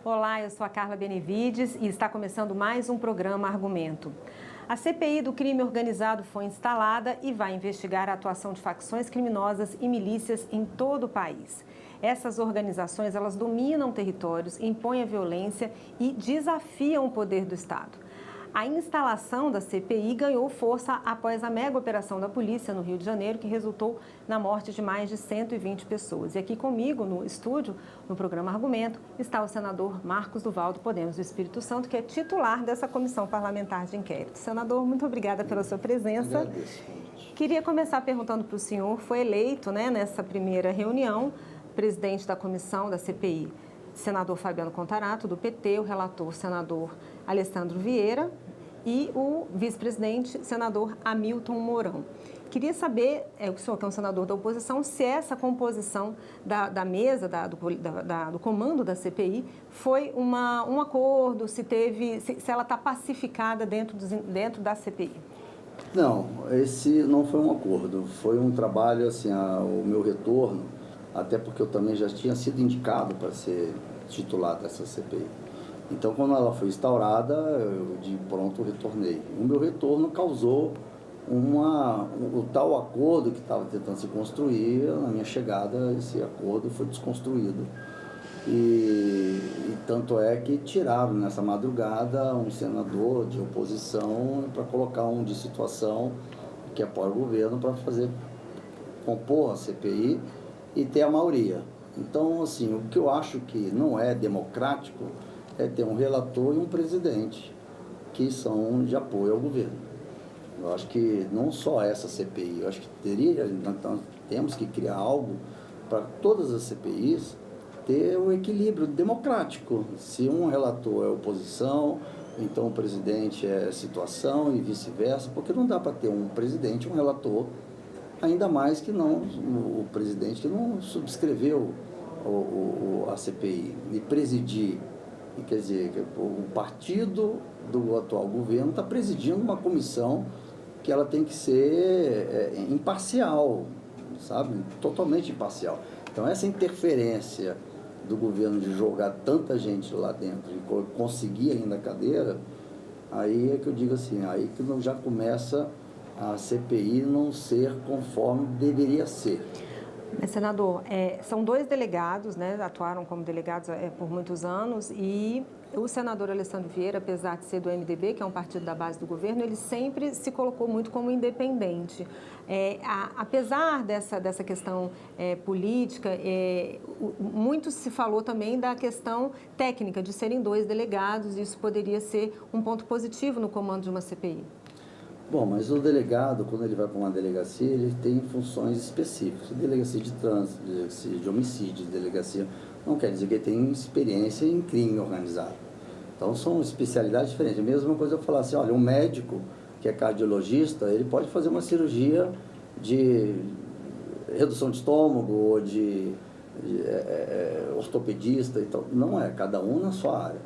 Olá, eu sou a Carla Benevides e está começando mais um programa Argumento. A CPI do crime organizado foi instalada e vai investigar a atuação de facções criminosas e milícias em todo o país. Essas organizações, elas dominam territórios, impõem a violência e desafiam o poder do Estado. A instalação da CPI ganhou força após a mega operação da polícia no Rio de Janeiro, que resultou na morte de mais de 120 pessoas. E aqui comigo, no estúdio, no programa Argumento, está o senador Marcos Duval, do Podemos do Espírito Santo, que é titular dessa comissão parlamentar de inquérito. Senador, muito obrigada pela sua presença. Agradeço. Queria começar perguntando para o senhor, foi eleito, nessa primeira reunião, presidente da comissão da CPI, senador Fabiano Contarato, do PT, o relator, senador Alessandro Vieira, e o vice-presidente, senador Hamilton Mourão. Queria saber, o senhor que é um senador da oposição, se essa composição da mesa, do comando da CPI, foi um acordo, se ela está pacificada dentro da CPI. Não, esse não foi um acordo, foi um trabalho, assim, o meu retorno, até porque eu também já tinha sido indicado para ser titular dessa CPI. Então, quando ela foi instaurada, eu de pronto retornei. O meu retorno causou o tal acordo que estava tentando se construir. Na minha chegada, esse acordo foi desconstruído. E tanto é que tiraram nessa madrugada um senador de oposição para colocar um de situação que apoia o governo para compor a CPI e ter a maioria. Então, assim, o que eu acho que não é democrático é ter um relator e um presidente que são de apoio ao governo. Eu acho que não só essa CPI, eu acho que nós temos que criar algo para todas as CPIs ter um equilíbrio democrático. Se um relator é oposição, então o presidente é situação e vice-versa, porque não dá para ter um presidente e um relator, ainda mais que não o presidente que não subscreveu a CPI e presidir. E, quer dizer, o partido do atual governo está presidindo uma comissão que ela tem que ser imparcial, sabe? Totalmente imparcial. Então, essa interferência do governo de jogar tanta gente lá dentro e conseguir ainda a cadeira, aí é que eu digo assim, aí que já começa a CPI não ser conforme deveria ser. Mas, senador, são dois delegados, atuaram como delegados por muitos anos, e o senador Alessandro Vieira, apesar de ser do MDB, que é um partido da base do governo, ele sempre se colocou muito como independente. Apesar dessa questão política, muito se falou também da questão técnica, de serem dois delegados, e isso poderia ser um ponto positivo no comando de uma CPI. Bom, mas o delegado, quando ele vai para uma delegacia, ele tem funções específicas. Delegacia de trânsito, delegacia de homicídio, delegacia... Não quer dizer que ele tem experiência em crime organizado. Então, são especialidades diferentes. A mesma coisa eu falar assim, olha, um médico que é cardiologista, ele pode fazer uma cirurgia de redução de estômago ou de ortopedista. Então, não é, cada um na sua área.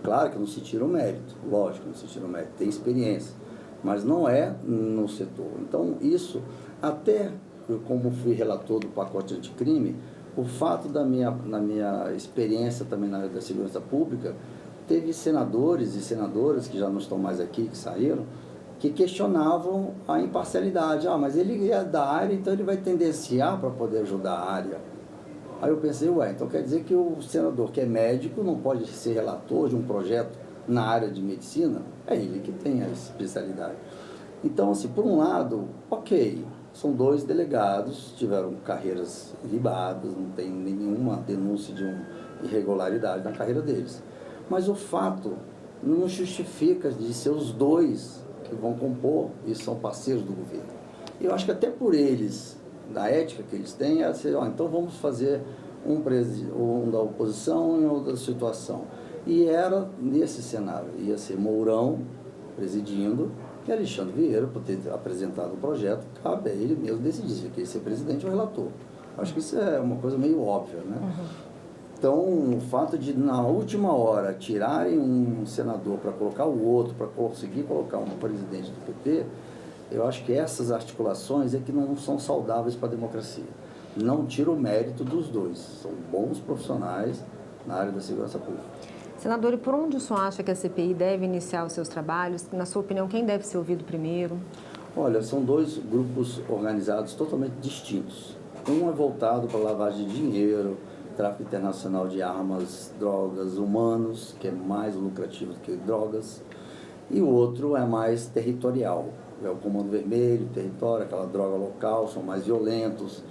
Claro que não se tira o mérito, lógico, não se tira o mérito, tem experiência. Mas não é no setor. Então, isso, até como fui relator do pacote anticrime, o fato na minha experiência também na área da segurança pública, teve senadores e senadoras, que já não estão mais aqui, que saíram, que questionavam a imparcialidade. Mas ele é da área, então ele vai tendenciar para poder ajudar a área. Aí eu pensei, então quer dizer que o senador que é médico não pode ser relator de um projeto na área de medicina? É ele que tem a especialidade. Então, assim, por um lado, ok, são dois delegados, tiveram carreiras libadas, não tem nenhuma denúncia de uma irregularidade na carreira deles. Mas o fato não justifica de ser os dois que vão compor e são parceiros do governo. Eu acho que até por eles, da ética que eles têm, é assim, então vamos fazer um da oposição e um da situação. E era nesse cenário, ia ser Mourão presidindo e Alexandre Vieira, por ter apresentado o projeto, cabe a ele mesmo decidir se quer ser presidente ou relator. Acho que isso é uma coisa meio óbvia, né? Uhum. Então, o fato de, na última hora, tirarem um senador para colocar o outro, para conseguir colocar um presidente do PT, eu acho que essas articulações é que não são saudáveis para a democracia. Não tira o mérito dos dois, são bons profissionais na área da segurança pública. Senador, e por onde o senhor acha que a CPI deve iniciar os seus trabalhos? Na sua opinião, quem deve ser ouvido primeiro? Olha, são dois grupos organizados totalmente distintos. Um é voltado para lavagem de dinheiro, tráfico internacional de armas, drogas, humanos, que é mais lucrativo do que drogas. E o outro é mais territorial. É o Comando Vermelho, território, aquela droga local, são mais violentos.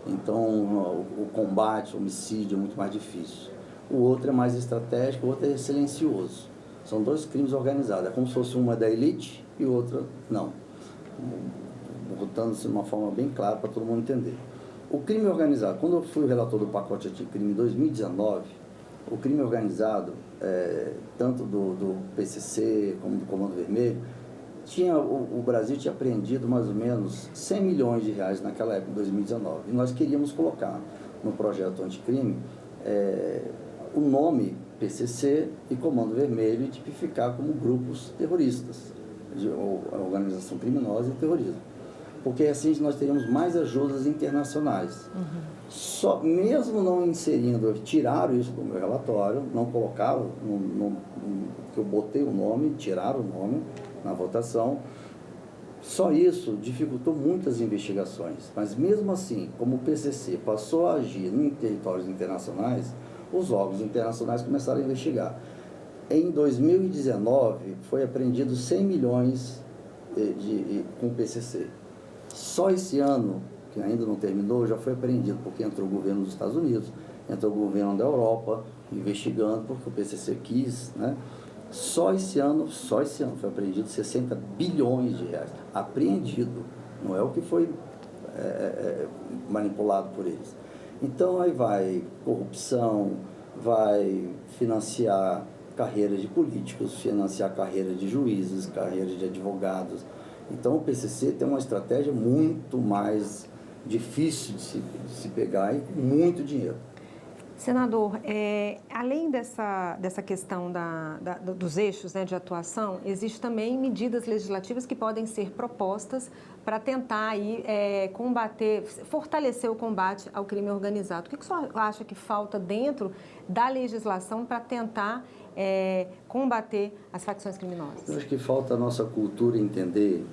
Então, o combate, o homicídio é muito mais difícil. O outro é mais estratégico, o outro é silencioso. São dois crimes organizados. É como se fosse uma da elite e outra não. Botando-se de uma forma bem clara para todo mundo entender. O crime organizado, quando eu fui o relator do pacote anticrime em 2019, o crime organizado, tanto do PCC como do Comando Vermelho, o Brasil tinha apreendido mais ou menos 100 milhões de reais naquela época, em 2019. E nós queríamos colocar no projeto anticrime o nome PCC e Comando Vermelho e tipificar como grupos terroristas, de organização criminosa e terrorismo. Porque assim nós teríamos mais ajudas internacionais. Só, mesmo não inserindo, tiraram isso do meu relatório, não colocaram, que eu botei o nome, tiraram o nome na votação. Só isso dificultou muitas investigações. Mas mesmo assim, como o PCC passou a agir em territórios internacionais, os órgãos internacionais começaram a investigar. Em 2019, foi apreendido 100 milhões com o PCC. Só esse ano, que ainda não terminou, já foi apreendido, porque entrou o governo dos Estados Unidos, entrou o governo da Europa, investigando, porque o PCC quis, né? Só esse ano foi apreendido 60 bilhões de reais. Apreendido, não é o que foi manipulado por eles. Então, aí vai corrupção, vai financiar carreiras de políticos, financiar carreiras de juízes, carreiras de advogados. Então, o PCC tem uma estratégia muito mais difícil de se pegar e com muito dinheiro. Senador, além dessa questão dos eixos, né, de atuação, existem também medidas legislativas que podem ser propostas para tentar aí, fortalecer o combate ao crime organizado. O que o senhor acha que falta dentro da legislação para tentar combater as facções criminosas? Eu acho que falta a nossa cultura entender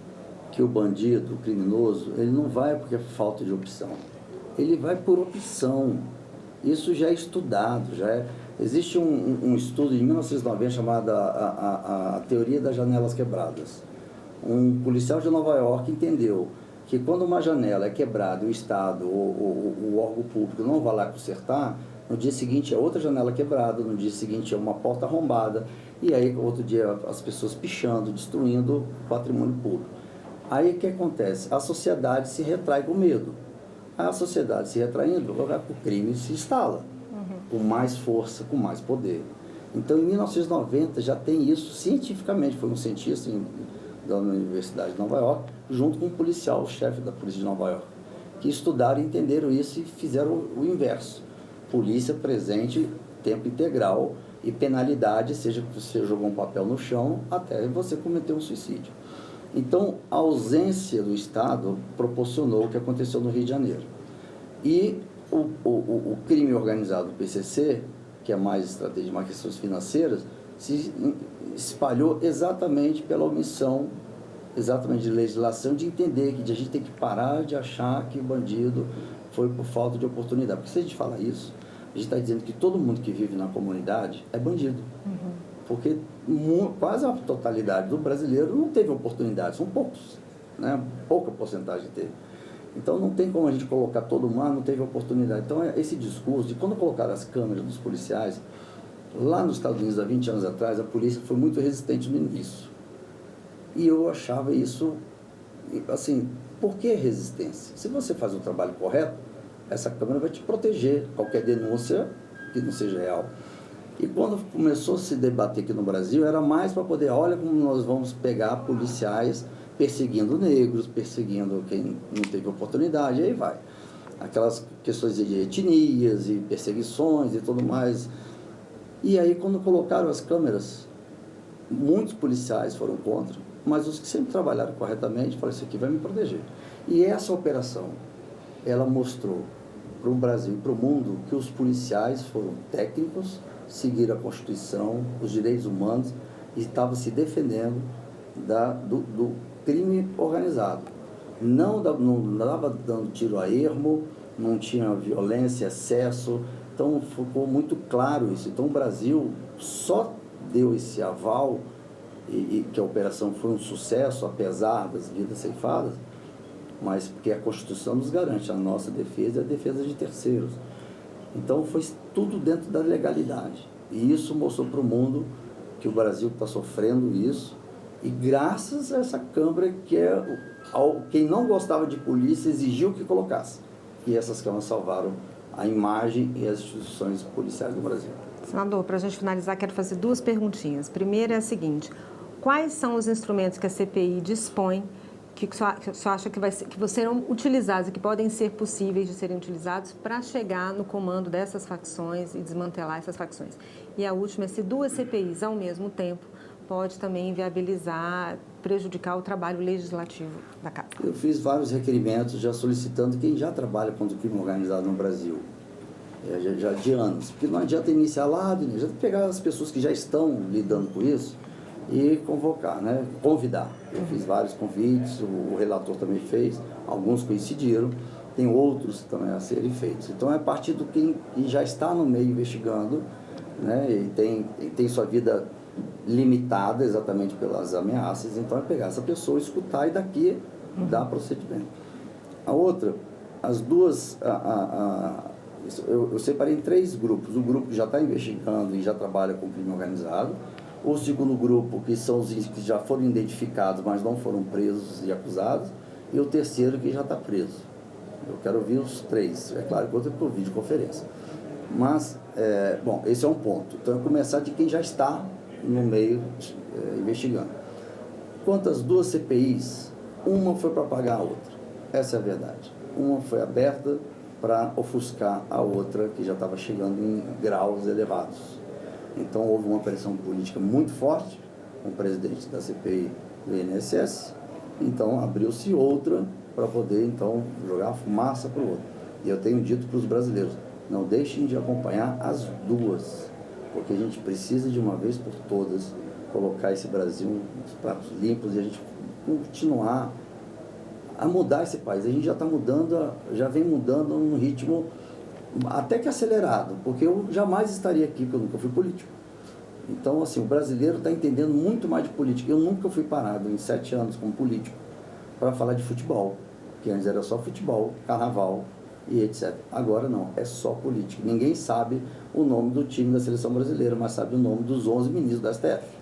que o bandido, o criminoso, ele não vai porque é falta de opção. Ele vai por opção. Isso já é estudado, existe um estudo de 1990 chamado a Teoria das Janelas Quebradas. Um policial de Nova York entendeu que quando uma janela é quebrada e o Estado ou o órgão público não vai lá consertar, no dia seguinte é outra janela quebrada, no dia seguinte é uma porta arrombada, e aí outro dia as pessoas pichando, destruindo o patrimônio público. Aí o que acontece? A sociedade se retrai com medo. A sociedade se retraindo, o crime se instala, com mais força, com mais poder. Então, em 1990, já tem isso cientificamente. Foi um cientista da Universidade de Nova York, junto com um policial, o chefe da polícia de Nova York, que estudaram, entenderam isso e fizeram o inverso. Polícia presente, tempo integral e penalidade, seja que você jogou um papel no chão, até você cometer um suicídio. Então, a ausência do Estado proporcionou o que aconteceu no Rio de Janeiro. E o crime organizado do PCC, que é mais estratégia, mais questões financeiras, se espalhou exatamente pela omissão, exatamente de legislação, de entender que a gente tem que parar de achar que o bandido foi por falta de oportunidade. Porque se a gente fala isso, a gente está dizendo que todo mundo que vive na comunidade é bandido. Porque quase a totalidade do brasileiro não teve oportunidade, são poucos, né? Pouca porcentagem teve. Então não tem como a gente colocar todo mundo, não teve oportunidade. Então esse discurso de quando colocaram as câmeras dos policiais, lá nos Estados Unidos há 20 anos atrás, a polícia foi muito resistente no início. E eu achava isso, assim, por que resistência? Se você faz o trabalho correto, essa câmera vai te proteger, qualquer denúncia que não seja real. E quando começou a se debater aqui no Brasil, era mais para poder, olha como nós vamos pegar policiais perseguindo negros, perseguindo quem não teve oportunidade, e aí vai. Aquelas questões de etnias e perseguições e tudo mais. E aí, quando colocaram as câmeras, muitos policiais foram contra, mas os que sempre trabalharam corretamente, falaram, isso aqui vai me proteger. E essa operação, ela mostrou para o Brasil e para o mundo que os policiais foram técnicos, seguir a Constituição, os direitos humanos, e estava se defendendo do crime organizado. Não estava dando tiro a ermo, não tinha violência, excesso. Então, ficou muito claro isso. Então, o Brasil só deu esse aval, e que a operação foi um sucesso, apesar das vidas ceifadas, mas porque a Constituição nos garante a nossa defesa e a defesa de terceiros. Então, foi tudo dentro da legalidade. E isso mostrou para o mundo que o Brasil está sofrendo isso, e graças a essa Câmara que quem não gostava de polícia exigiu que colocasse. E essas câmaras salvaram a imagem e as instituições policiais do Brasil. Senador, para a gente finalizar, quero fazer 2 perguntinhas. Primeira é a seguinte: quais são os instrumentos que a CPI dispõe que o senhor acha que serão utilizados e que podem ser possíveis de serem utilizados para chegar no comando dessas facções e desmantelar essas facções? E a última é se 2 CPIs ao mesmo tempo pode também inviabilizar, prejudicar o trabalho legislativo da Casa. Eu fiz vários requerimentos já solicitando quem já trabalha contra o crime organizado no Brasil, já de anos, porque não adianta iniciar lá, já tem que pegar as pessoas que já estão lidando com isso e convocar, né? Convidar. Eu fiz vários convites, o relator também fez, alguns coincidiram, tem outros também a serem feitos. Então, é a partir do quem já está no meio investigando, né? E tem sua vida limitada exatamente pelas ameaças, então é pegar essa pessoa, escutar e daqui dar procedimento. A outra, as duas, eu separei em 3 grupos. O grupo que já está investigando e já trabalha com crime organizado, o segundo grupo, que são os que já foram identificados, mas não foram presos e acusados, e o terceiro que já está preso. Eu quero ouvir os 3, é claro que outro é por videoconferência. Mas, bom, esse é um ponto. Então, é começar de quem já está no meio investigando. Quanto às 2 CPIs, uma foi para pagar a outra. Essa é a verdade. Uma foi aberta para ofuscar a outra, que já estava chegando em graus elevados. Então, houve uma pressão política muito forte com o presidente da CPI do INSS. Então, abriu-se outra para poder, então, jogar fumaça para o outro. E eu tenho dito para os brasileiros, não deixem de acompanhar as 2, porque a gente precisa, de uma vez por todas, colocar esse Brasil nos pratos limpos e a gente continuar a mudar esse país. A gente já está mudando, já vem mudando num ritmo até que acelerado, porque eu jamais estaria aqui, porque eu nunca fui político. Então, assim, o brasileiro está entendendo muito mais de política. Eu nunca fui parado em 7 anos como político para falar de futebol, que antes era só futebol, carnaval e etc. Agora não, é só política. Ninguém sabe o nome do time da seleção brasileira, mas sabe o nome dos 11 ministros da STF.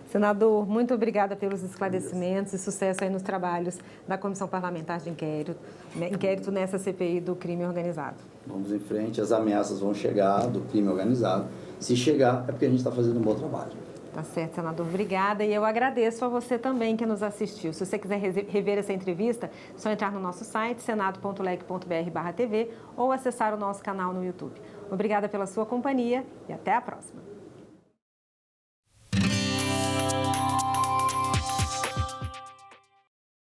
Senador, muito obrigada pelos esclarecimentos e sucesso aí nos trabalhos da Comissão Parlamentar de Inquérito nessa CPI do crime organizado. Vamos em frente, as ameaças vão chegar do crime organizado. Se chegar, é porque a gente está fazendo um bom trabalho. Tá certo, senador. Obrigada. E eu agradeço a você também que nos assistiu. Se você quiser rever essa entrevista, é só entrar no nosso site, senado.leg.br/tv ou acessar o nosso canal no YouTube. Obrigada pela sua companhia e até a próxima.